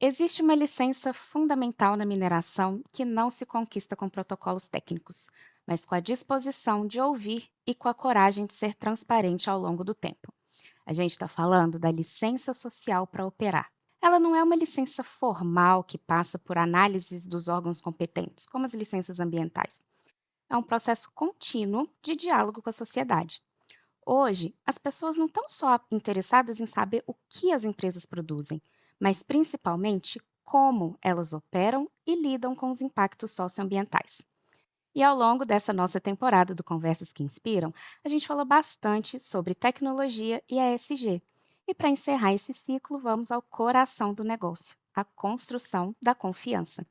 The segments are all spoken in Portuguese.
Existe uma licença fundamental na mineração que não se conquista com protocolos técnicos, mas com a disposição de ouvir e com a coragem de ser transparente ao longo do tempo. A gente está falando da licença social para operar. Ela não é uma licença formal que passa por análises dos órgãos competentes, como as licenças ambientais. É um processo contínuo de diálogo com a sociedade. Hoje, as pessoas não estão só interessadas em saber o que as empresas produzem, mas principalmente como elas operam e lidam com os impactos socioambientais. E ao longo dessa nossa temporada do Conversas que Inspiram, a gente falou bastante sobre tecnologia e ESG. E para encerrar esse ciclo, vamos ao coração do negócio, a construção da confiança.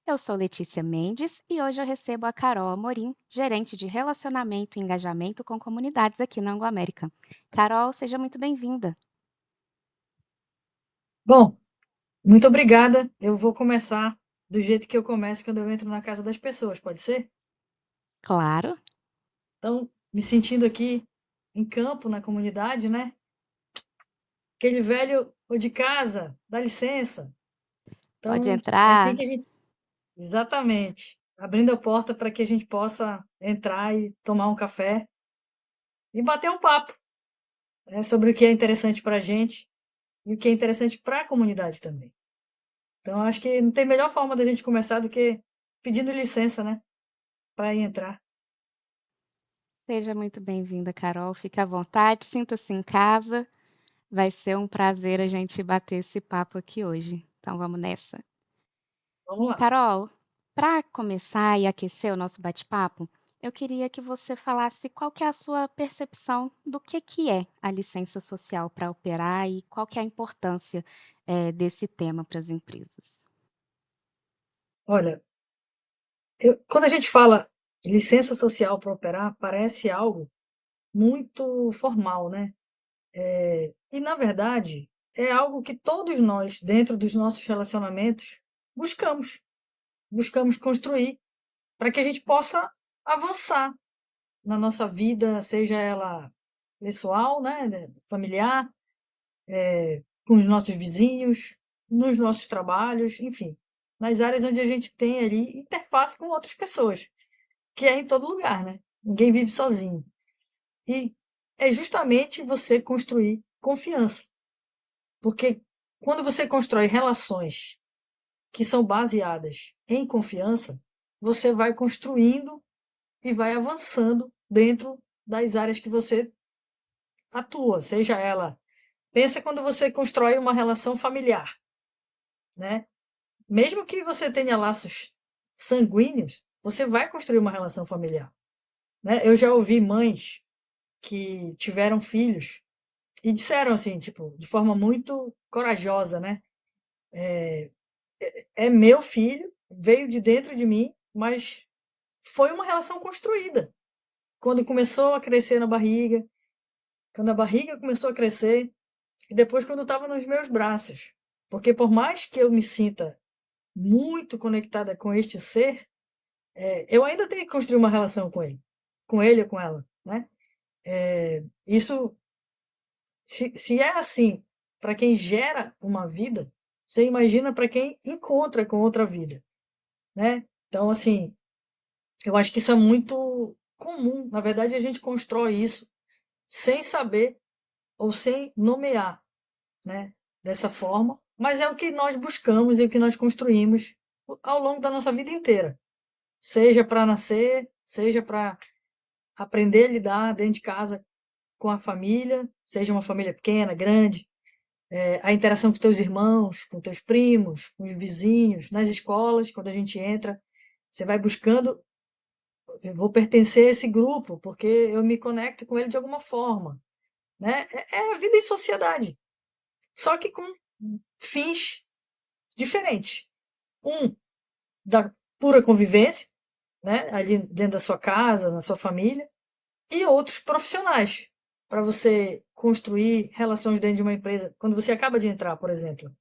Eu sou Letícia Mendes e hoje eu recebo a Carol Amorim, gerente de relacionamento e engajamento com comunidades aqui na Anglo-América. Carol, seja muito bem-vinda. Bom, muito obrigada. Eu vou começar do jeito que eu começo quando eu entro na casa das pessoas, pode ser? Claro, Então, me sentindo aqui em campo, na comunidade, né? Aquele velho ou de casa, dá licença. pode Então, é assim entrar. que a gente. Exatamente. Abrindo a porta para que a gente possa entrar e tomar um café e bater um papo, né, sobre o que é interessante para a gente e o que é interessante para a comunidade também. Então, acho que não tem melhor forma da gente começar do que pedindo licença, né? Para ir entrar. Seja muito bem-vinda, Carol. Fique à vontade, sinta-se em casa. Vai ser um prazer a gente bater esse papo aqui hoje. Então vamos nessa. Vamos lá. Carol, para começar e aquecer o nosso bate-papo, eu queria que você falasse qual que é a sua percepção do que é a licença social para operar e qual que é a importância desse tema para as empresas. Olha, quando a gente fala licença social para operar, parece algo muito formal, né? E, na verdade, é algo que todos nós, dentro dos nossos relacionamentos, buscamos. Buscamos construir para que a gente possa avançar na nossa vida, seja ela pessoal, né? Familiar, com os nossos vizinhos, nos nossos trabalhos, enfim, nas áreas onde a gente tem ali interface com outras pessoas, que é em todo lugar, né? Ninguém vive sozinho. E é justamente você construir confiança. Porque quando você constrói relações que são baseadas em confiança, você vai construindo e vai avançando dentro das áreas que você atua, seja ela. Pensa quando você constrói uma relação familiar, né? Mesmo que você tenha laços sanguíneos, você vai construir uma relação familiar, né? Eu já ouvi mães que tiveram filhos e disseram assim, tipo, de forma muito corajosa, né? É meu filho, veio de dentro de mim, mas foi uma relação construída. Quando começou a crescer na barriga, quando a barriga começou a crescer, e depois quando estava nos meus braços. Porque por mais que eu me sinta muito conectada com este ser, eu ainda tenho que construir uma relação com ele ou com ela, né? Isso, se é assim para quem gera uma vida, você imagina para quem encontra com outra vida, né? Então, assim, eu acho que isso é muito comum. Na verdade, a gente constrói isso sem saber ou sem nomear, né? Dessa forma, mas é o que nós buscamos e o que nós construímos ao longo da nossa vida inteira. Seja para nascer, seja para aprender a lidar dentro de casa com a família, seja uma família pequena, grande, a interação com teus irmãos, com teus primos, com os vizinhos, nas escolas, quando a gente entra, você vai buscando, eu vou pertencer a esse grupo, porque eu me conecto com ele de alguma forma, né? É a vida em sociedade, só que com fins diferentes. Um, da pura convivência, né? Ali dentro da sua casa, na sua família, e outros profissionais, para você construir relações dentro de uma empresa. Quando você acaba de entrar, por exemplo,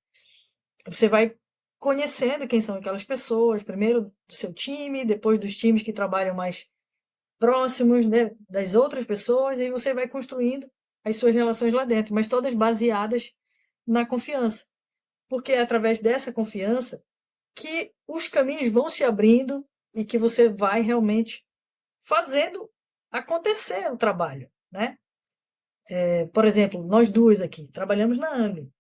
você vai conhecendo quem são aquelas pessoas, primeiro do seu time, depois dos times que trabalham mais próximos, né, das outras pessoas, e aí você vai construindo as suas relações lá dentro, mas todas baseadas na confiança. porque é através dessa confiança que os caminhos vão se abrindo e que você vai realmente fazendo acontecer o trabalho, né? Por exemplo, nós duas aqui trabalhamos na Anglo.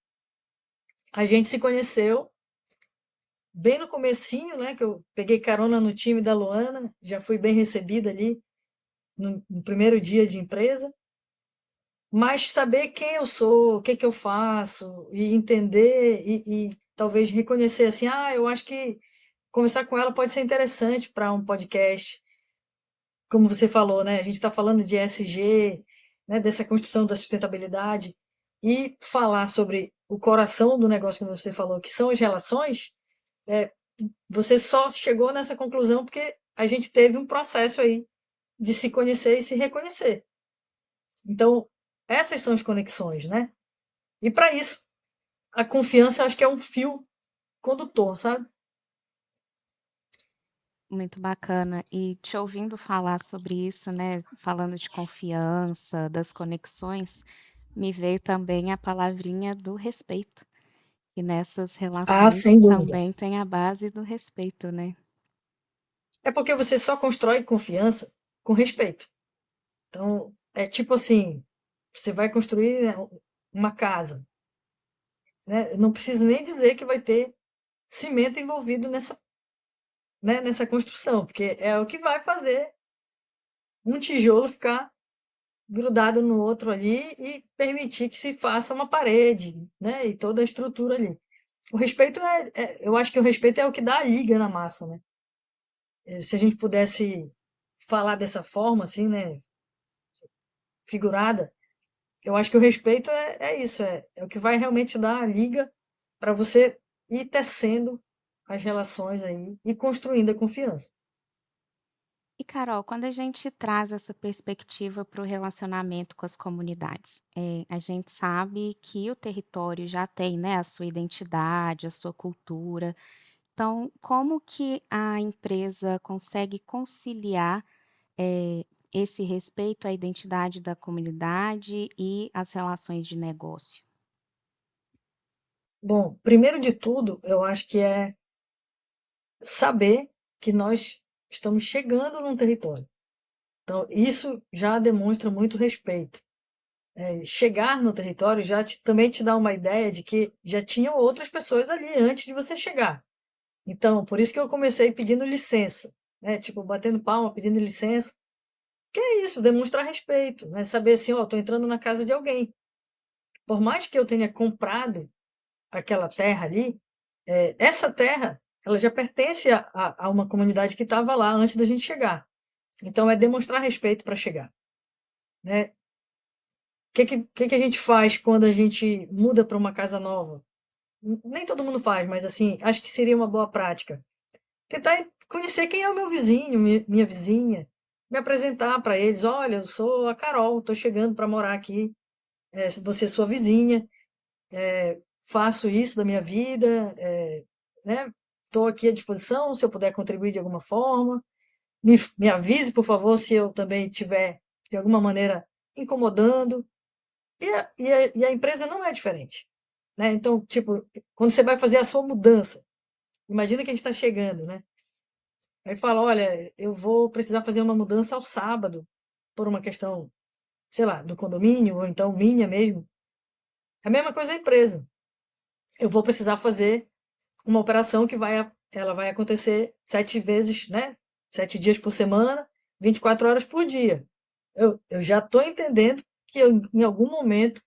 A gente se conheceu bem no comecinho, né? Que eu peguei carona no time da Luana, já fui bem recebida ali no primeiro dia de empresa. Mas saber quem eu sou, o que que eu faço, e entender e talvez reconhecer assim, eu acho que conversar com ela pode ser interessante para um podcast, como você falou, né? A gente está falando de ESG, né? Dessa construção da sustentabilidade e falar sobre o coração do negócio, como você falou, que são as relações. é, Você só chegou nessa conclusão porque a gente teve um processo aí de se conhecer e se reconhecer. Então, essas são as conexões, né? E para isso, a confiança eu acho que é um fio condutor, sabe? Muito bacana. E te ouvindo falar sobre isso, né, falando de confiança, das conexões, me veio também a palavrinha do respeito. E nessas Ah, relações sem dúvida. também tem a base do respeito, né? É porque você só constrói confiança com respeito. Então, é tipo assim, você vai construir, né, uma casa, né? Não precisa nem dizer que vai ter cimento envolvido nessa, né, nessa construção, porque é o que vai fazer um tijolo ficar grudado no outro ali e permitir que se faça uma parede, né? E toda a estrutura ali. O respeito eu acho que o respeito é o que dá a liga na massa, né? Se a gente pudesse falar dessa forma, assim, né, figurada, eu acho que o respeito é isso, é o que vai realmente dar a liga para você ir tecendo as relações aí e construindo a confiança. E Carol, quando a gente traz essa perspectiva para o relacionamento com as comunidades, a gente sabe que o território já tem, né, a sua identidade, a sua cultura. Então, como que a empresa consegue conciliar, esse respeito à identidade da comunidade e as relações de negócio? Bom, primeiro de tudo, eu acho que é saber que nós estamos chegando num território. Então, isso já demonstra muito respeito. Chegar no território também te dá uma ideia de que já tinham outras pessoas ali antes de você chegar. Então, por isso que eu comecei pedindo licença, né? Tipo, batendo palma, pedindo licença. Que é isso, demonstrar respeito, né? Saber assim, ó, tô entrando na casa de alguém. Por mais que eu tenha comprado aquela terra ali, essa terra, ela já pertence a uma comunidade que estava lá antes da gente chegar. Então, é demonstrar respeito para chegar, né? O que a gente faz quando a gente muda para uma casa nova? Nem todo mundo faz, mas assim, acho que seria uma boa prática. Tentar conhecer quem é o meu vizinho, minha vizinha, me apresentar para eles. Olha, eu sou a Carol, estou chegando para morar aqui. Você é sua vizinha, faço isso da minha vida, né? Estou aqui à disposição, se eu puder contribuir de alguma forma. Me avise, por favor, se eu também estiver, de alguma maneira, incomodando. E a empresa não é diferente, né? Então, tipo, quando você vai fazer a sua mudança, imagina que a gente está chegando, né? Aí fala, olha, eu vou precisar fazer uma mudança ao sábado, por uma questão, sei lá, do condomínio, ou então minha mesmo. É a mesma coisa a empresa. Eu vou precisar fazer uma operação ela vai acontecer 7 vezes, né? 7 dias por semana, 24 horas por dia. Eu já estou entendendo que em algum momento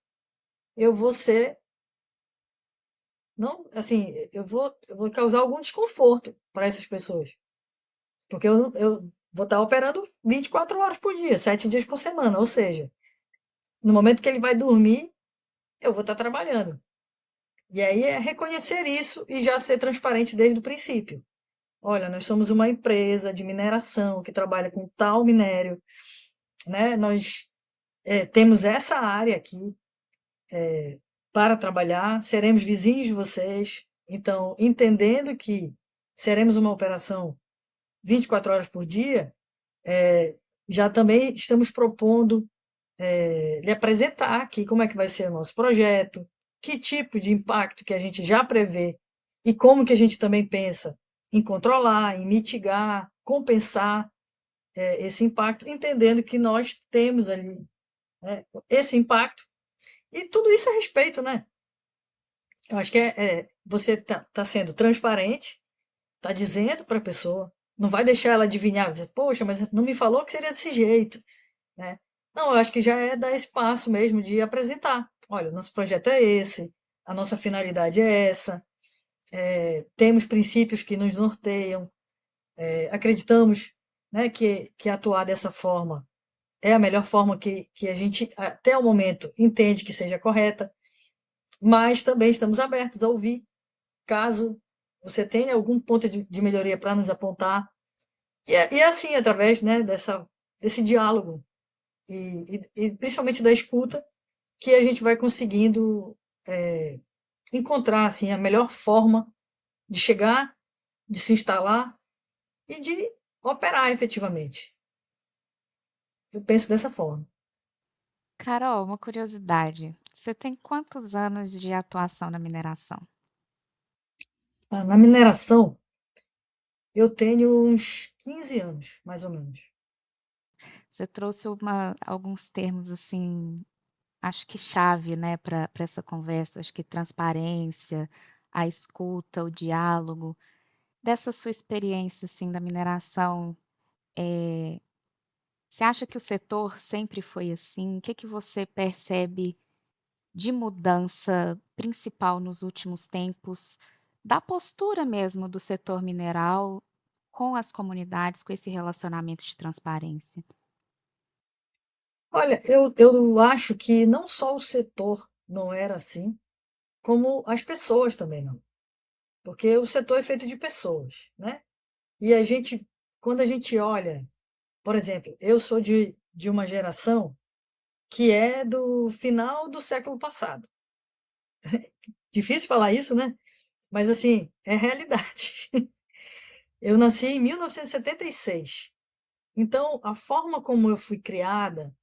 eu vou ser, não, assim, eu vou causar algum desconforto para essas pessoas. Porque eu vou estar operando 24 horas por dia, 7 dias por semana. Ou seja, no momento que ele vai dormir, eu vou estar trabalhando. E aí é reconhecer isso e já ser transparente desde o princípio. Olha, nós somos uma empresa de mineração que trabalha com tal minério, né? Nós temos essa área aqui para trabalhar, seremos vizinhos de vocês. Então, entendendo que seremos uma operação 24 horas por dia, já também estamos propondo lhe apresentar aqui como é que vai ser o nosso projeto, que tipo de impacto que a gente já prevê e como que a gente também pensa em controlar, em mitigar, compensar esse impacto, entendendo que nós temos ali, né, esse impacto, e tudo isso é respeito, né? Eu acho que você tá sendo transparente, tá dizendo para a pessoa, não vai deixar ela adivinhar, dizer, poxa, mas não me falou que seria desse jeito, né? Não, eu acho que já é dar espaço mesmo de apresentar. Olha, o nosso projeto é esse, a nossa finalidade é essa, temos princípios que nos norteiam, acreditamos, né, que atuar dessa forma é a melhor forma que a gente, até o momento, entende que seja correta, mas também estamos abertos a ouvir, caso você tenha algum ponto de melhoria para nos apontar. E é assim, através, né, desse diálogo e principalmente da escuta, que a gente vai conseguindo encontrar assim, a melhor forma de chegar, de se instalar e de operar efetivamente. Eu penso dessa forma. Carol, uma curiosidade. Você tem quantos anos de atuação na mineração? Na mineração, eu tenho uns 15 anos, mais ou menos. Você trouxe alguns termos assim, acho que chave, né, para essa conversa. Acho que transparência, a escuta, o diálogo. Dessa sua experiência assim da mineração, você acha que o setor sempre foi assim? O que que você percebe de mudança principal nos últimos tempos, da postura mesmo do setor mineral com as comunidades, com esse relacionamento de transparência? Olha, eu acho que não só o setor não era assim, como as pessoas também não. Porque o setor é feito de pessoas, né? E quando a gente olha, por exemplo, eu sou de uma geração que é do final do século passado. Difícil falar isso, né? Mas assim, é realidade. Eu nasci em 1976. Então, a forma como eu fui criada,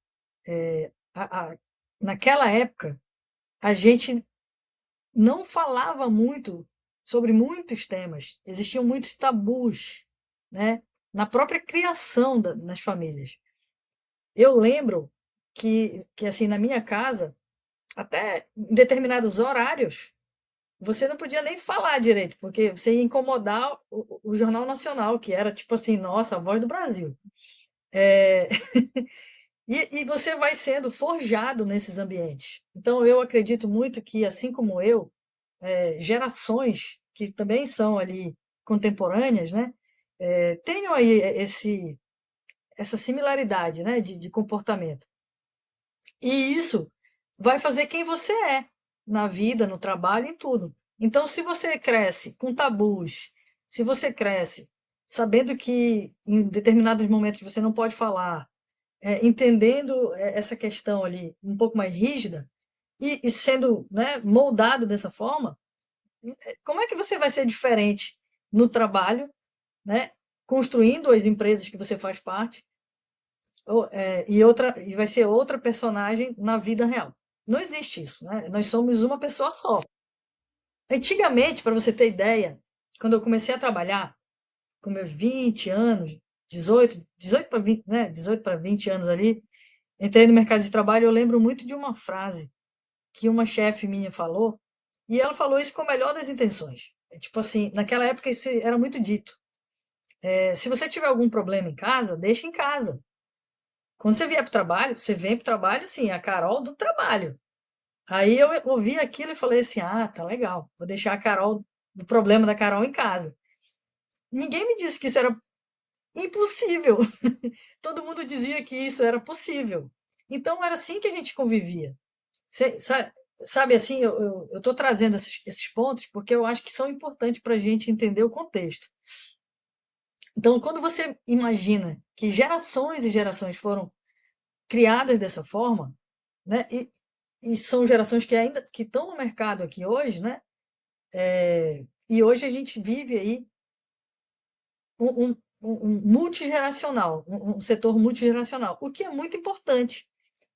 naquela época, a gente não falava muito sobre muitos temas. Existiam muitos tabus, né? Na própria criação nas famílias. Eu lembro que assim, na minha casa, até em determinados horários, você não podia nem falar direito, porque você ia incomodar o Jornal Nacional, que era tipo assim, nossa, a voz do Brasil. É, e você vai sendo forjado nesses ambientes. Então, eu acredito muito que, assim como eu, gerações que também são ali contemporâneas, né, tenham aí essa similaridade, né, de comportamento. E isso vai fazer quem você é na vida, no trabalho, em tudo. Então, se você cresce com tabus, se você cresce sabendo que em determinados momentos você não pode falar, entendendo essa questão ali um pouco mais rígida e sendo, né, moldado dessa forma, como é que você vai ser diferente no trabalho, né, construindo as empresas que você faz parte, e vai ser outra personagem na vida real? Não existe isso, né? Nós somos uma pessoa só. Antigamente, para você ter ideia, quando eu comecei a trabalhar, com meus 20 anos, 18 para 20, né, 18 para 20 anos ali, entrei no mercado de trabalho, eu lembro muito de uma frase que uma chefe minha falou, e ela falou isso com a melhor das intenções. Tipo assim, naquela época isso era muito dito. Se você tiver algum problema em casa, deixa em casa. Quando você vier para o trabalho, você vem para o trabalho, sim, a Carol do trabalho. Aí eu ouvi aquilo e falei assim: ah, tá legal, vou deixar a Carol, o problema da Carol em casa. Ninguém me disse que isso era impossível. Todo mundo dizia que isso era possível. Então era assim que a gente convivia. Sabe assim, eu estou trazendo esses pontos porque eu acho que são importantes para a gente entender o contexto. Então, quando você imagina que gerações e gerações foram criadas dessa forma, né, e são gerações que ainda que estão no mercado aqui hoje, né, e hoje a gente vive aí um multigeracional, um setor multigeracional, o que é muito importante,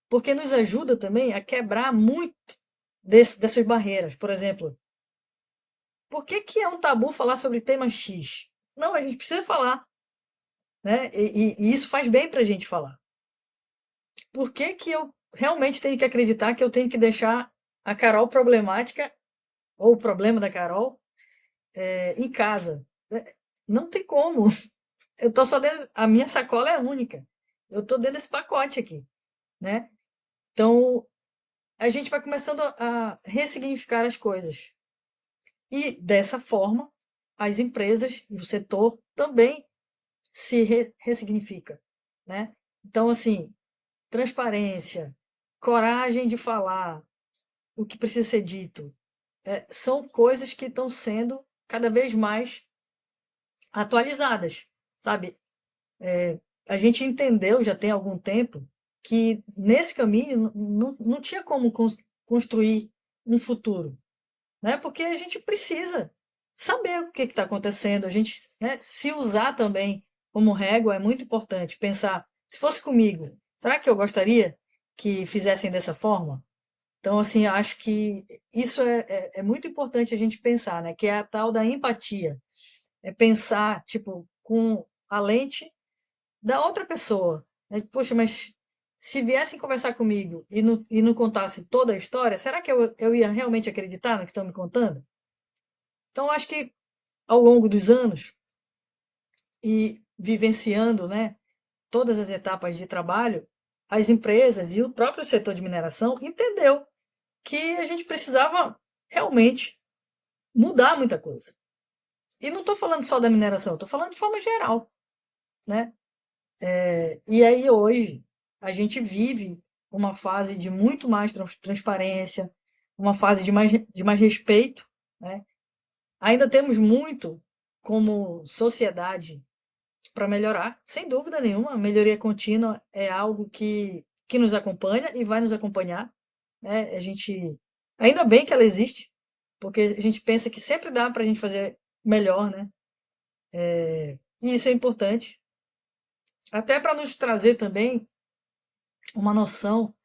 porque nos ajuda também a quebrar muito dessas barreiras. Por exemplo, por que que é um tabu falar sobre tema X? Não, a gente precisa falar, né? E isso faz bem para a gente falar. Por que que eu realmente tenho que acreditar que eu tenho que deixar a Carol problemática ou o problema da Carol em casa? Não tem como. Eu tô só dentro, a minha sacola é única. Eu tô dentro desse pacote aqui, né? Então, a gente vai começando a ressignificar as coisas. E dessa forma, as empresas e o setor também se ressignifica, né? Então, assim, transparência, coragem de falar o que precisa ser dito, são coisas que estão sendo cada vez mais atualizadas, sabe? A gente entendeu já tem algum tempo que nesse caminho não tinha como construir um futuro, né? Porque a gente precisa saber o que está acontecendo, a gente, né, se usar também como régua é muito importante. Pensar, se fosse comigo, será que eu gostaria que fizessem dessa forma? Então, assim, acho que isso é muito importante a gente pensar, né? Que é a tal da empatia. É pensar, tipo, com a lente da outra pessoa. Né? Poxa, mas se viessem conversar comigo e não contasse toda a história, será que eu ia realmente acreditar no que estão me contando? Então, acho que ao longo dos anos e vivenciando, né, todas as etapas de trabalho, as empresas e o próprio setor de mineração entendeu que a gente precisava realmente mudar muita coisa. E não estou falando só da mineração, estou falando de forma geral, né? E aí hoje a gente vive uma fase de muito mais transparência, uma fase de mais respeito, né? Ainda temos muito como sociedade para melhorar, sem dúvida nenhuma. A melhoria contínua é algo que nos acompanha e vai nos acompanhar, né? A gente, ainda bem que ela existe, porque a gente pensa que sempre dá para a gente fazer melhor, né? E isso é importante, até para nos trazer também uma noção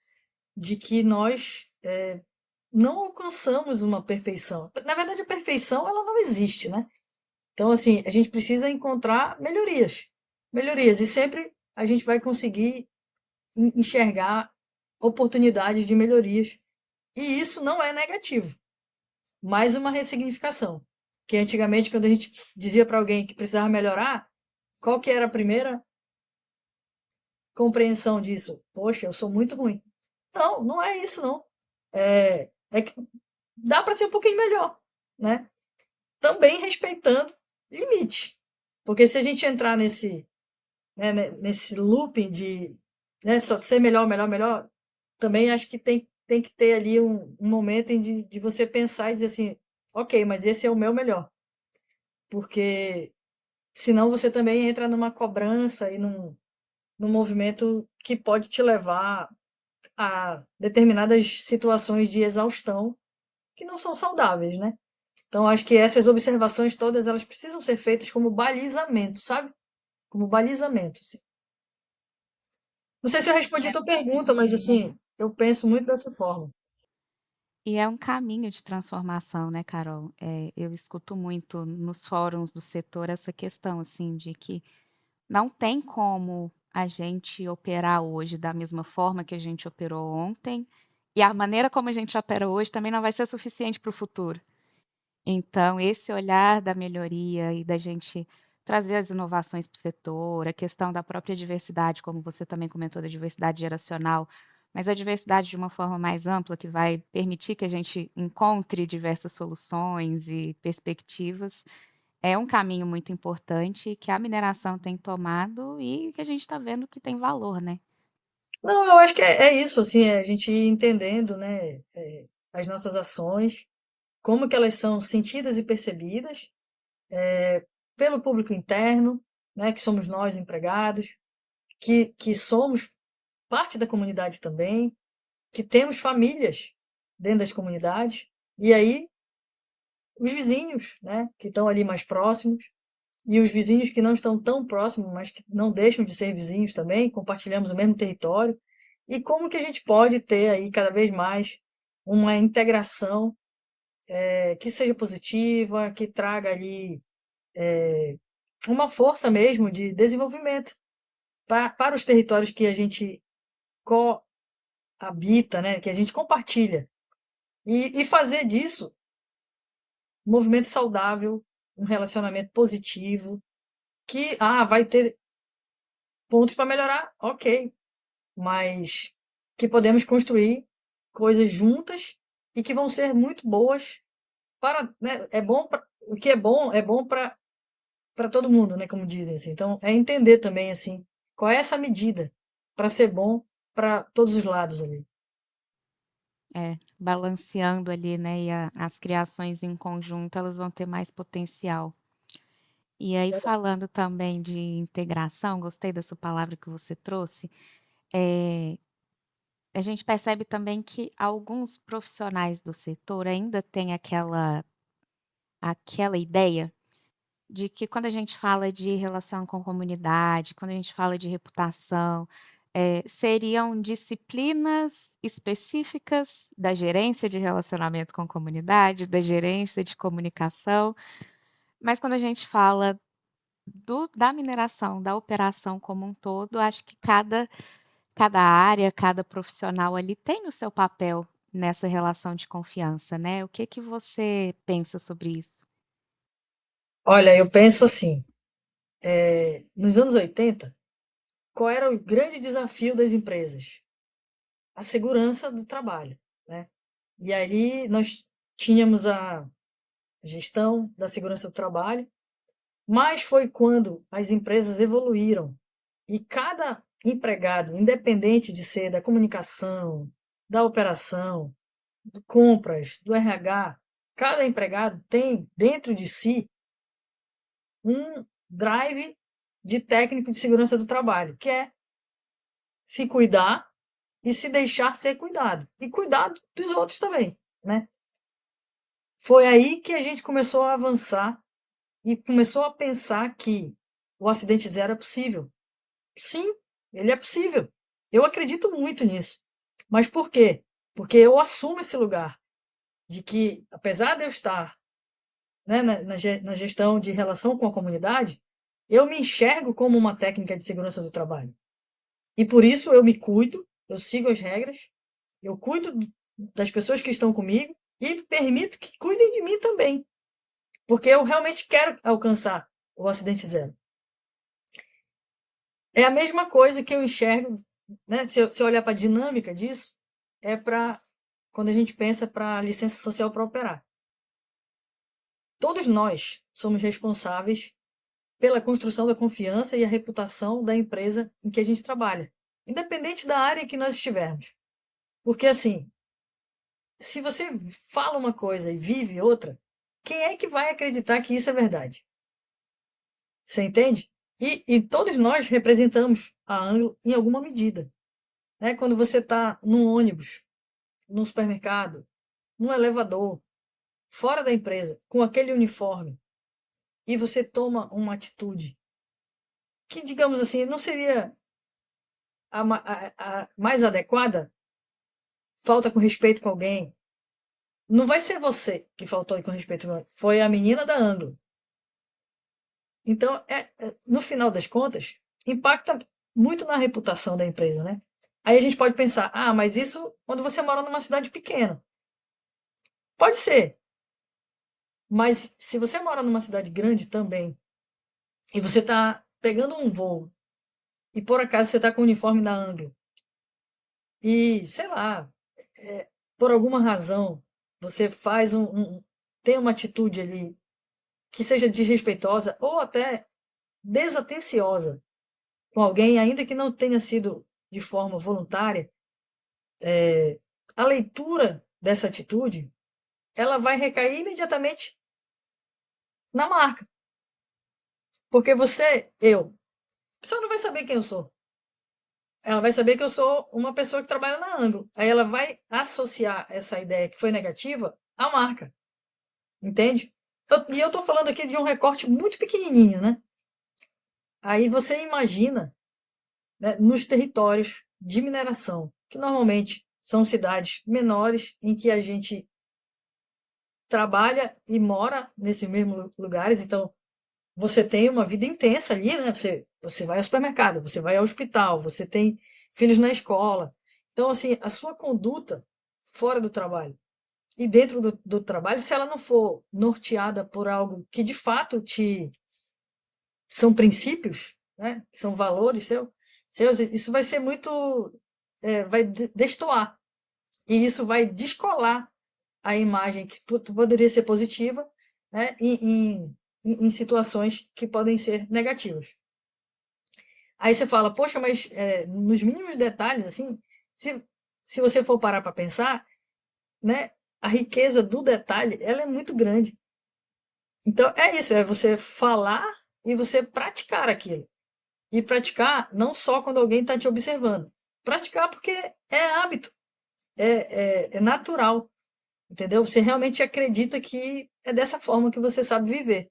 de que nós não alcançamos uma perfeição. Na verdade, a perfeição ela não existe, né? Então, assim, a gente precisa encontrar melhorias, melhorias, e sempre a gente vai conseguir enxergar oportunidades de melhorias. E isso não é negativo, mais uma ressignificação. Que antigamente, quando a gente dizia para alguém que precisava melhorar, qual que era a primeira compreensão disso? Poxa, eu sou muito ruim. Não, não é isso, não. É que dá para ser um pouquinho melhor, né? Também respeitando limite. Porque se a gente entrar nesse looping de, né, só ser melhor, melhor, melhor, também acho que tem que ter ali um momento de você pensar e dizer assim, ok, mas esse é o meu melhor. Porque senão você também entra numa cobrança e num movimento que pode te levar a determinadas situações de exaustão que não são saudáveis, né? Então, acho que essas observações todas, elas precisam ser feitas como balizamento, sabe? Como balizamento, assim. Não sei se eu respondi a tua pergunta, mas, assim, eu penso muito dessa forma. E é um caminho de transformação, né, Carol? Eu escuto muito nos fóruns do setor essa questão, assim, de que não tem como a gente operar hoje da mesma forma que a gente operou ontem, e a maneira como a gente opera hoje também não vai ser suficiente para o futuro. Então, esse olhar da melhoria e da gente trazer as inovações para o setor, a questão da própria diversidade, como você também comentou, da diversidade geracional, mas a diversidade de uma forma mais ampla, que vai permitir que a gente encontre diversas soluções e perspectivas, é um caminho muito importante que a mineração tem tomado e que a gente está vendo que tem valor, né? Não, eu acho que é isso, assim, é a gente ir entendendo, né, as nossas ações, como que elas são sentidas e percebidas pelo público interno, né, que somos nós, empregados, que somos parte da comunidade também, que temos famílias dentro das comunidades, e aí os vizinhos, né, que estão ali mais próximos, e os vizinhos que não estão tão próximos, mas que não deixam de ser vizinhos também, compartilhamos o mesmo território, e como que a gente pode ter aí cada vez mais uma integração que seja positiva, que traga ali uma força mesmo de desenvolvimento para os territórios que a gente coabita, né, que a gente compartilha. E fazer disso um movimento saudável, um relacionamento positivo, que vai ter pontos para melhorar, ok, mas que podemos construir coisas juntas e que vão ser muito boas para, né, o que é bom para todo mundo, né, como dizem assim. Então, é entender também assim, qual é essa medida para ser bom para todos os lados ali. Balanceando ali, né, e as criações em conjunto, elas vão ter mais potencial. E aí, falando também de integração, gostei dessa palavra que você trouxe, a gente percebe também que alguns profissionais do setor ainda têm aquela ideia de que quando a gente fala de relação com comunidade, quando a gente fala de reputação, seriam disciplinas específicas da gerência de relacionamento com comunidade, da gerência de comunicação, mas quando a gente fala da mineração, da operação como um todo, acho que cada área, cada profissional ali tem o seu papel nessa relação de confiança, né? O que que você pensa sobre isso? Olha, eu penso assim, nos anos 80, qual era o grande desafio das empresas? A segurança do trabalho, né? E aí nós tínhamos a gestão da segurança do trabalho, mas foi quando as empresas evoluíram e cada empregado, independente de ser da comunicação, da operação, do compras, do RH, cada empregado tem dentro de si um drive de técnico de segurança do trabalho, que é se cuidar e se deixar ser cuidado. E cuidar dos outros também, né? Foi aí que a gente começou a avançar e começou a pensar que o acidente zero é possível. Sim, ele é possível. Eu acredito muito nisso. Mas por quê? Porque eu assumo esse lugar de que, apesar de eu estar, né, na gestão de relação com a comunidade, eu me enxergo como uma técnica de segurança do trabalho. E por isso eu me cuido, eu sigo as regras, eu cuido das pessoas que estão comigo e permito que cuidem de mim também, porque eu realmente quero alcançar o acidente zero. É a mesma coisa que eu enxergo, né? Se eu olhar para a dinâmica disso, é para quando a gente pensa para a licença social para operar. Todos nós somos responsáveis pela construção da confiança e a reputação da empresa em que a gente trabalha, independente da área em que nós estivermos. Porque assim, se você fala uma coisa e vive outra, quem é que vai acreditar que isso é verdade? Você entende? E todos nós representamos a Anglo em alguma medida. Né? Quando você está num ônibus, num supermercado, num elevador, fora da empresa, com aquele uniforme, e você toma uma atitude que, digamos assim, não seria a mais adequada, falta com respeito com alguém, não vai ser você que faltou com respeito com alguém, foi a menina da Anglo. Então, no final das contas, impacta muito na reputação da empresa, né? Aí a gente pode pensar, mas isso quando você mora numa cidade pequena. Pode ser, mas se você mora numa cidade grande também, e você está pegando um voo, e por acaso você está com o uniforme da Anglo, e, sei lá, por alguma razão, você faz tem uma atitude ali que seja desrespeitosa ou até desatenciosa com alguém, ainda que não tenha sido de forma voluntária, a leitura dessa atitude, ela vai recair imediatamente na marca. Porque a pessoa não vai saber quem eu sou. Ela vai saber que eu sou uma pessoa que trabalha na Anglo. Aí ela vai associar essa ideia que foi negativa à marca. Entende? E eu estou falando aqui de um recorte muito pequenininho, né? Aí você imagina, né, nos territórios de mineração, que normalmente são cidades menores em que a gente trabalha e mora nesses mesmos lugares, então você tem uma vida intensa ali, né? Você vai ao supermercado, você vai ao hospital, você tem filhos na escola. Então, assim, a sua conduta fora do trabalho e dentro do trabalho, se ela não for norteada por algo que de fato te são princípios, né? São valores seus, isso vai ser muito, vai destoar. E isso vai descolar a imagem que poderia ser positiva, né, em situações que podem ser negativas. Aí você fala, poxa, mas nos mínimos detalhes, assim, se, se você for parar para pensar, né, a riqueza do detalhe, ela é muito grande. Então é isso, é você falar e você praticar aquilo. E praticar não só quando alguém está te observando. Praticar porque é hábito, é natural. Entendeu? Você realmente acredita que é dessa forma que você sabe viver.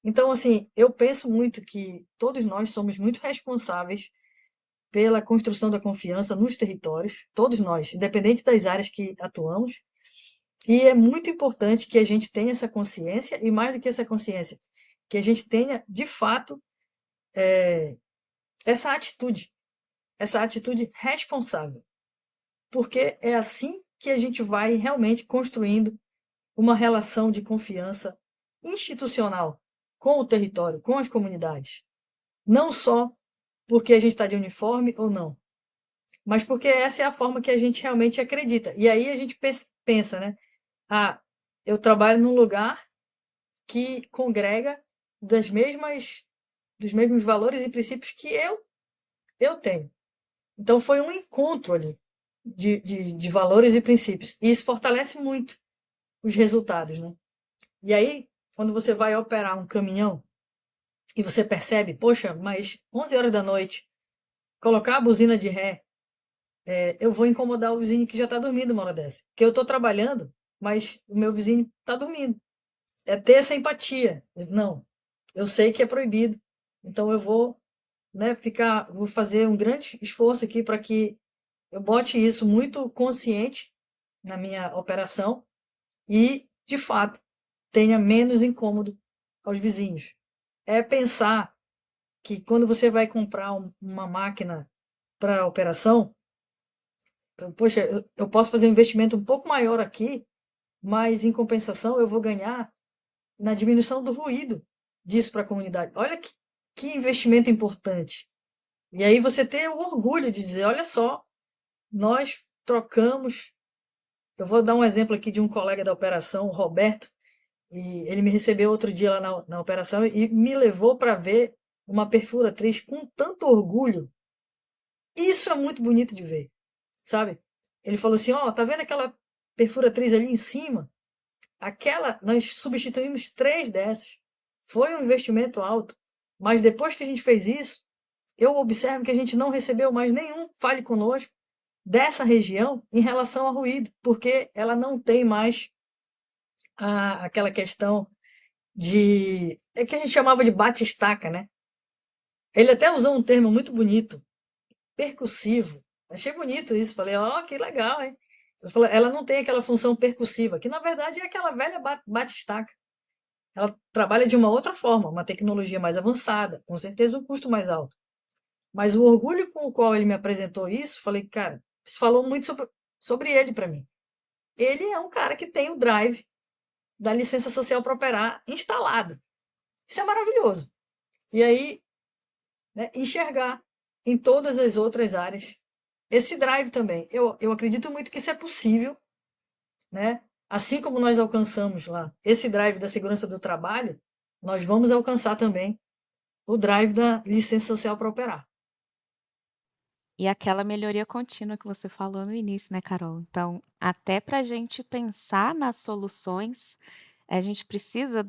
Então, assim, eu penso muito que todos nós somos muito responsáveis pela construção da confiança nos territórios, todos nós, independente das áreas que atuamos, e é muito importante que a gente tenha essa consciência, e mais do que essa consciência, que a gente tenha, de fato, essa essa atitude responsável, porque é assim que a gente vai realmente construindo uma relação de confiança institucional com o território, com as comunidades. Não só porque a gente está de uniforme ou não, mas porque essa é a forma que a gente realmente acredita. E aí a gente pensa, né? Ah, eu trabalho num lugar que congrega das mesmas, dos mesmos valores e princípios que eu tenho. Então foi um encontro ali de valores e princípios. E isso fortalece muito os resultados, né? E aí, quando você vai operar um caminhão e você percebe, poxa, mas 11 horas da noite, colocar a buzina de ré, eu vou incomodar o vizinho que já está dormindo uma hora dessa. Porque eu estou trabalhando, mas o meu vizinho está dormindo. É ter essa empatia. Não, eu sei que é proibido, então eu vou, né, vou fazer um grande esforço aqui para que eu bote isso muito consciente na minha operação e, de fato, tenha menos incômodo aos vizinhos. É pensar que quando você vai comprar uma máquina para operação, poxa, eu posso fazer um investimento um pouco maior aqui, mas em compensação eu vou ganhar na diminuição do ruído disso para a comunidade. Olha que investimento importante. E aí você ter o orgulho de dizer, olha só, nós trocamos. Eu vou dar um exemplo aqui de um colega da operação, o Roberto, e ele me recebeu outro dia lá na operação e me levou para ver uma perfuratriz com tanto orgulho. Isso é muito bonito de ver, sabe? Ele falou assim, ó, tá vendo aquela perfuratriz ali em cima? Aquela, nós substituímos 3 dessas. Foi um investimento alto, mas depois que a gente fez isso, eu observo que a gente não recebeu mais nenhum fale conosco dessa região em relação ao ruído, porque ela não tem mais aquela questão é que a gente chamava de bate-estaca, né? Ele até usou um termo muito bonito, percussivo. Achei bonito isso. Falei, ó, que legal, hein? Eu falei, ela não tem aquela função percussiva, que na verdade é aquela velha bate-estaca. Ela trabalha de uma outra forma, uma tecnologia mais avançada, com certeza um custo mais alto. Mas o orgulho com o qual ele me apresentou isso, falei, cara, isso falou muito sobre ele para mim. Ele é um cara que tem o drive da licença social para operar instalado. Isso é maravilhoso. E aí, né, enxergar em todas as outras áreas esse drive também. Eu acredito muito que isso é possível, né? Assim como nós alcançamos lá esse drive da segurança do trabalho, nós vamos alcançar também o drive da licença social para operar. E aquela melhoria contínua que você falou no início, né, Carol? Então, até para a gente pensar nas soluções, a gente precisa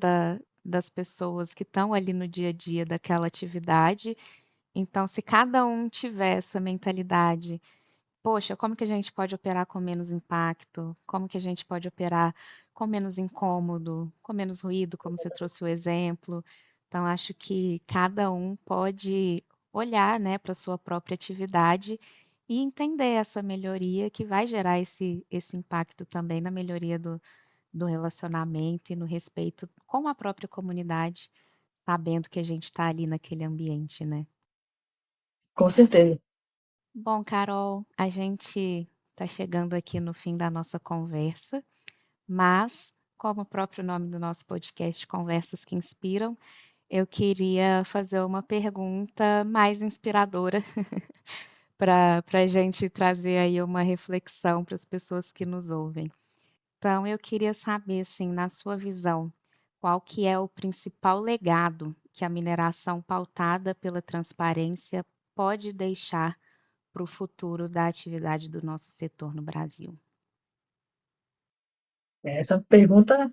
das pessoas que estão ali no dia a dia daquela atividade. Então, se cada um tiver essa mentalidade, poxa, como que a gente pode operar com menos impacto? Como que a gente pode operar com menos incômodo, com menos ruído, como você trouxe o exemplo? Então, acho que cada um pode olhar, né, para a sua própria atividade e entender essa melhoria que vai gerar esse impacto também na melhoria do relacionamento e no respeito com a própria comunidade, sabendo que a gente está ali naquele ambiente, né? Com certeza. Bom, Carol, a gente está chegando aqui no fim da nossa conversa, mas, como o próprio nome do nosso podcast, Conversas que Inspiram, eu queria fazer uma pergunta mais inspiradora para a gente trazer aí uma reflexão para as pessoas que nos ouvem. Então, eu queria saber, assim, na sua visão, qual que é o principal legado que a mineração pautada pela transparência pode deixar para o futuro da atividade do nosso setor no Brasil? Essa é uma pergunta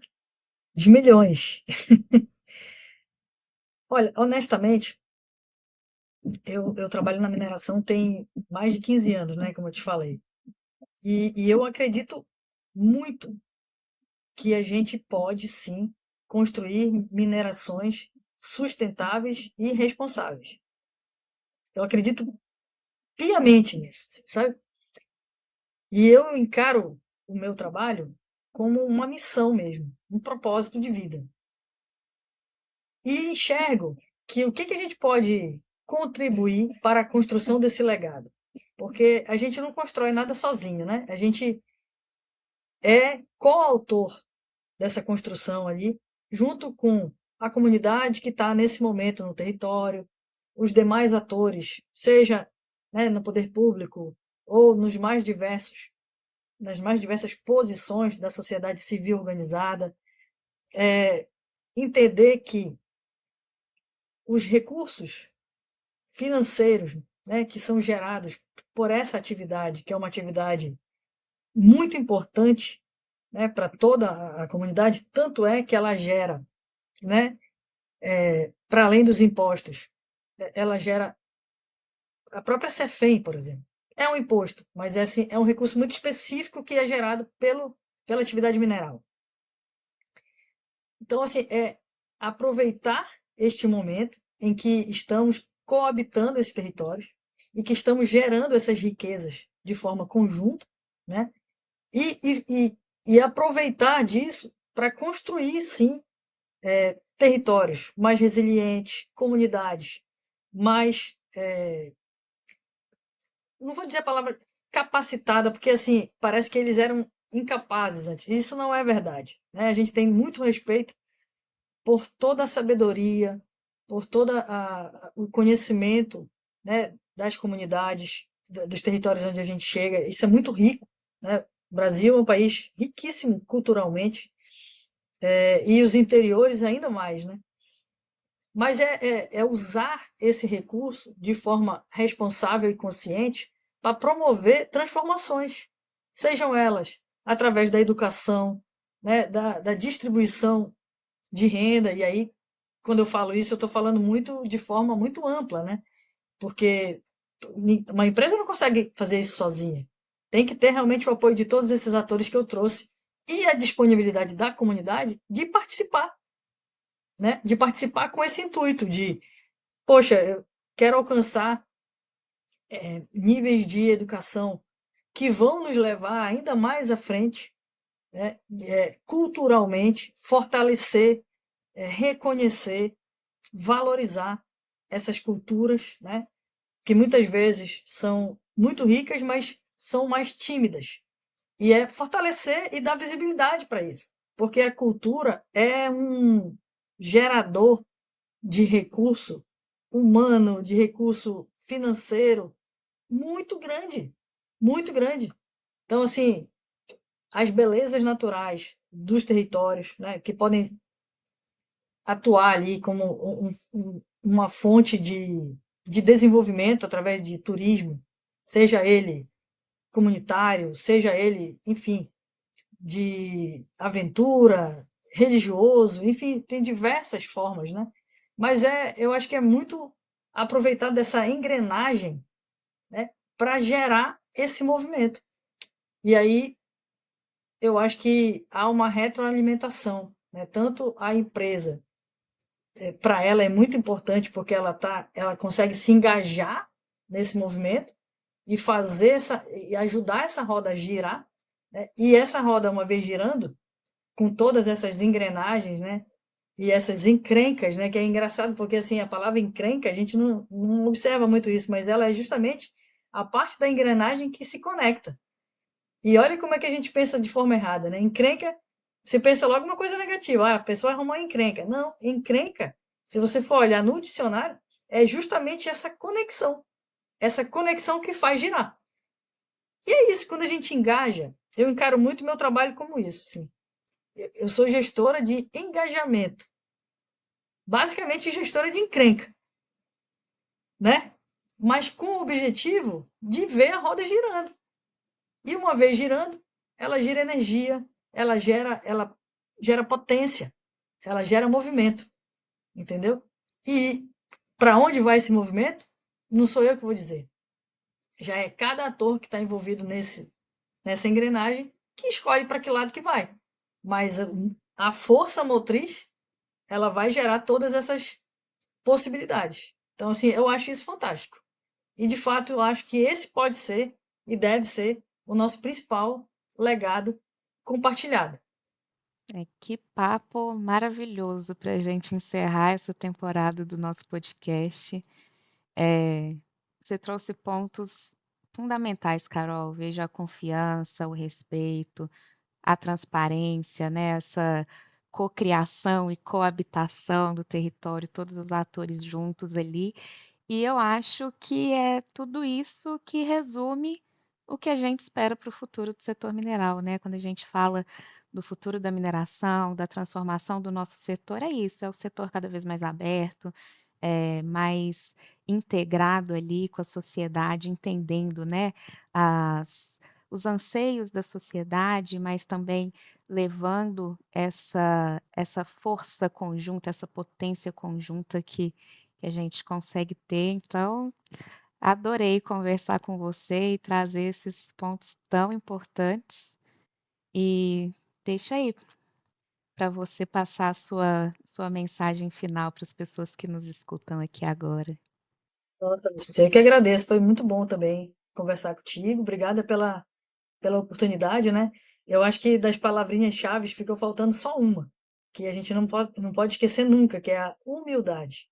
de milhões. Olha, honestamente, eu trabalho na mineração tem mais de 15 anos, né, como eu te falei. E eu acredito muito que a gente pode sim construir minerações sustentáveis e responsáveis. Eu acredito piamente nisso, sabe? E eu encaro o meu trabalho como uma missão mesmo, um propósito de vida. E enxergo que o que a gente pode contribuir para a construção desse legado. Porque a gente não constrói nada sozinho, né? A gente é coautor dessa construção ali, junto com a comunidade que está nesse momento no território, os demais atores, seja, né, no poder público ou nas mais diversas posições da sociedade civil organizada, entender que os recursos financeiros, né, que são gerados por essa atividade, que é uma atividade muito importante, né, para toda a comunidade, tanto é que ela gera, né, para além dos impostos, ela gera a própria CEFEM, por exemplo. É um imposto, mas assim, é um recurso muito específico que é gerado pela atividade mineral. Então, assim, é aproveitar este momento em que estamos coabitando esses territórios e que estamos gerando essas riquezas de forma conjunta, né? E aproveitar disso para construir, sim, territórios mais resilientes, comunidades mais, não vou dizer a palavra capacitada, porque assim, parece que eles eram incapazes antes. Isso não é verdade, né? A gente tem muito respeito por toda a sabedoria, por todo o conhecimento, né, das comunidades, dos territórios onde a gente chega. Isso é muito rico, né? O Brasil é um país riquíssimo culturalmente, e os interiores ainda mais, né? Mas é usar esse recurso de forma responsável e consciente para promover transformações, sejam elas através da educação, né, da distribuição de renda, e aí, quando eu falo isso, eu estou falando muito de forma muito ampla, né? Porque uma empresa não consegue fazer isso sozinha. Tem que ter realmente o apoio de todos esses atores que eu trouxe e a disponibilidade da comunidade de participar, né? De participar com esse intuito de, poxa, eu quero alcançar níveis de educação que vão nos levar ainda mais à frente, né? Culturalmente, fortalecer, reconhecer, valorizar essas culturas, né? Que muitas vezes são muito ricas, mas são mais tímidas. E é fortalecer e dar visibilidade para isso. Porque a cultura é um gerador de recurso humano, de recurso financeiro muito grande. Muito grande. Então, assim, as belezas naturais dos territórios, né, que podem atuar ali como uma fonte de desenvolvimento através de turismo, seja ele comunitário, seja ele, enfim, de aventura, religioso, enfim, tem diversas formas, né? Mas eu acho que é muito aproveitar dessa engrenagem, né, para gerar esse movimento. E aí eu acho que há uma retroalimentação, né? Tanto a empresa, para ela é muito importante porque ela consegue se engajar nesse movimento, e fazer e ajudar essa roda a girar, né? E essa roda, uma vez girando, com todas essas engrenagens, né? E essas encrencas, né? Que é engraçado porque assim a palavra encrenca a gente não observa muito isso, mas ela é justamente a parte da engrenagem que se conecta. E olha como é que a gente pensa de forma errada, né? Encrenca, você pensa logo uma coisa negativa, a pessoa arrumou uma encrenca. Não, encrenca, se você for olhar no dicionário, é justamente essa conexão que faz girar. E é isso, quando a gente engaja, eu encaro muito meu trabalho como isso, sim. Eu sou gestora de engajamento, basicamente gestora de encrenca, né? Mas com o objetivo de ver a roda girando. E uma vez girando, ela gira energia, ela gera potência, ela gera movimento, entendeu? E para onde vai esse movimento? Não sou eu que vou dizer. Já é cada ator que está envolvido nessa engrenagem que escolhe para que lado que vai. Mas a força motriz, ela vai gerar todas essas possibilidades. Então, assim, eu acho isso fantástico. E, de fato, eu acho que esse pode ser e deve ser o nosso principal legado compartilhado. Que papo maravilhoso para a gente encerrar essa temporada do nosso podcast. Você trouxe pontos fundamentais, Carol. Veja a confiança, o respeito, a transparência, né? Essa cocriação e coabitação do território, todos os atores juntos ali. E eu acho que é tudo isso que resume o que a gente espera para o futuro do setor mineral, né? Quando a gente fala do futuro da mineração, da transformação do nosso setor, é isso, é o setor cada vez mais aberto, mais integrado ali com a sociedade, entendendo, né, os anseios da sociedade, mas também levando essa força conjunta, essa potência conjunta que a gente consegue ter. Então, adorei conversar com você e trazer esses pontos tão importantes. E deixa aí para você passar a sua mensagem final para as pessoas que nos escutam aqui agora. Nossa, Alice, eu que agradeço, foi muito bom também conversar contigo. Obrigada pela oportunidade, né? Eu acho que das palavrinhas-chave ficou faltando só uma, que a gente não pode esquecer nunca, que é a humildade.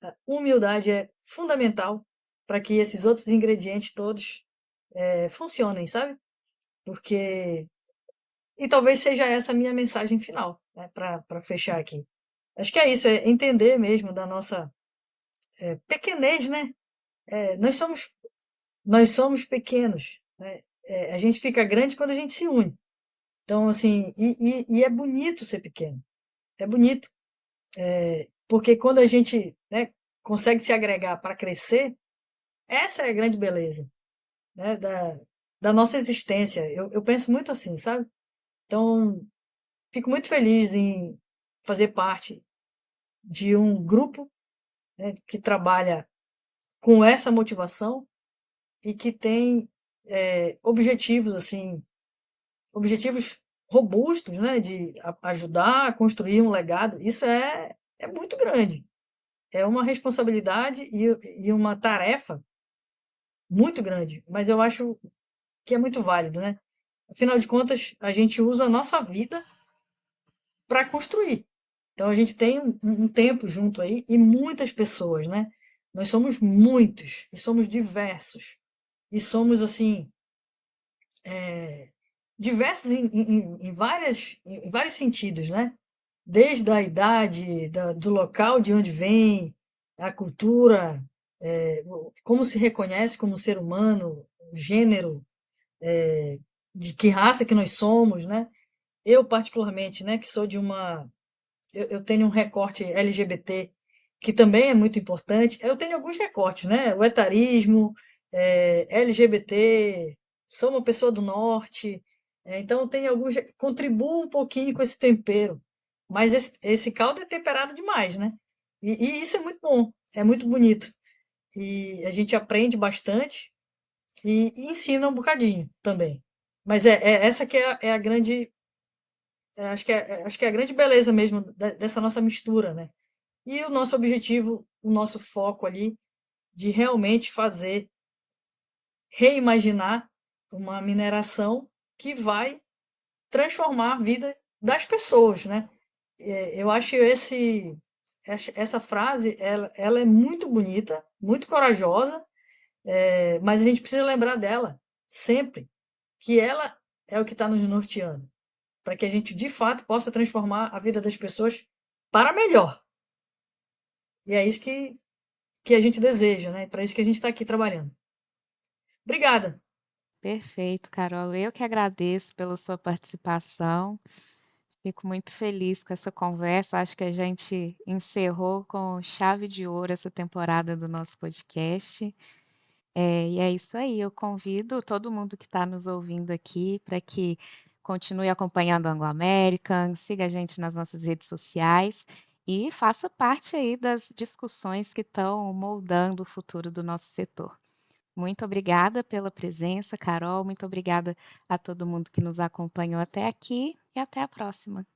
A humildade é fundamental para que esses outros ingredientes todos funcionem, sabe? Porque. E talvez seja essa a minha mensagem final, né, para fechar aqui. Acho que é isso, é entender mesmo da nossa pequenez, né? Nós somos pequenos, né? A gente fica grande quando a gente se une. Então, assim, e é bonito ser pequeno, é bonito, porque quando a gente, né, consegue se agregar para crescer, essa é a grande beleza, né, da nossa existência. Eu penso muito assim, sabe? Então, fico muito feliz em fazer parte de um grupo, né, que trabalha com essa motivação e que tem objetivos assim, objetivos robustos, né, de ajudar a construir um legado. Isso é muito grande. É uma responsabilidade e uma tarefa muito grande, mas eu acho que é muito válido, né? Afinal de contas, a gente usa a nossa vida para construir. Então a gente tem um tempo junto aí e muitas pessoas, né? Nós somos muitos e somos diversos e somos assim diversos em vários sentidos, né? Desde a idade, do local de onde vem, a cultura, como se reconhece como ser humano, o gênero, de que raça que nós somos, né? Eu particularmente, né, que sou de uma eu tenho um recorte LGBT que também é muito importante. Eu tenho alguns recortes, né? O etarismo, LGBT, sou uma pessoa do norte, então tem alguns. Contribuo um pouquinho com esse tempero, mas esse caldo é temperado demais, né? E isso é muito bom, é muito bonito. E a gente aprende bastante e ensina um bocadinho também. Mas essa que é a grande. Acho que é a grande beleza mesmo dessa nossa mistura, né? E o nosso objetivo, o nosso foco ali, de realmente fazer reimaginar uma mineração que vai transformar a vida das pessoas, né? Eu acho essa frase, ela é muito bonita, muito corajosa, mas a gente precisa lembrar dela sempre, que ela é o que está nos norteando, para que a gente de fato possa transformar a vida das pessoas para melhor. E é isso que a gente deseja, né? Para isso que a gente está aqui trabalhando. Obrigada. Perfeito, Carol. Eu que agradeço pela sua participação. Fico muito feliz com essa conversa. Acho que a gente encerrou com chave de ouro essa temporada do nosso podcast. E é isso aí. Eu convido todo mundo que está nos ouvindo aqui para que continue acompanhando o Anglo American, siga a gente nas nossas redes sociais e faça parte aí das discussões que estão moldando o futuro do nosso setor. Muito obrigada pela presença, Carol. Muito obrigada a todo mundo que nos acompanhou até aqui e até a próxima.